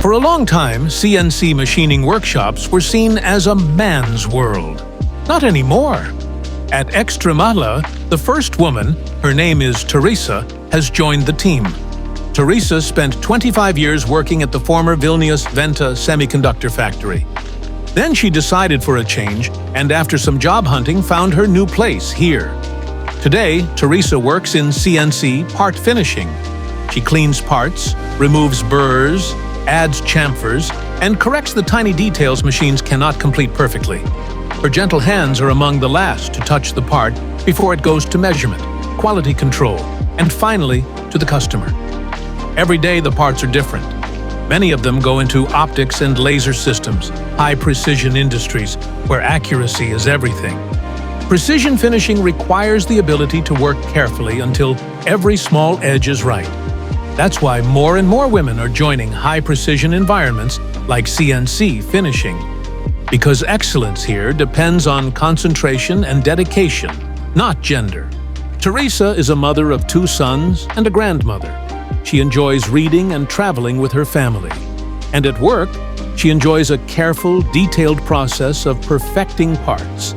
For a long time, CNC machining workshops were seen as a man's world. Not anymore. At Extremala, the first woman, her name is Teresa, has joined the team. Teresa spent 25 years working at the former Vilnius Venta semiconductor factory. Then she decided for a change, and after some job hunting, found her new place here. Today, Teresa works in CNC part finishing. She cleans parts, removes burrs, adds chamfers, and corrects the tiny details machines cannot complete perfectly. Her gentle hands are among the last to touch the part before it goes to measurement, quality control, and finally to the customer. Every day the parts are different. Many of them go into optics and laser systems, high-precision industries, where accuracy is everything. Precision finishing requires the ability to work carefully until every small edge is right. That's why more and more women are joining high-precision environments like CNC finishing. Because excellence here depends on concentration and dedication, not gender. Teresa is a mother of 2 sons and a grandmother. She enjoys reading and traveling with her family. And at work, she enjoys a careful, detailed process of perfecting parts.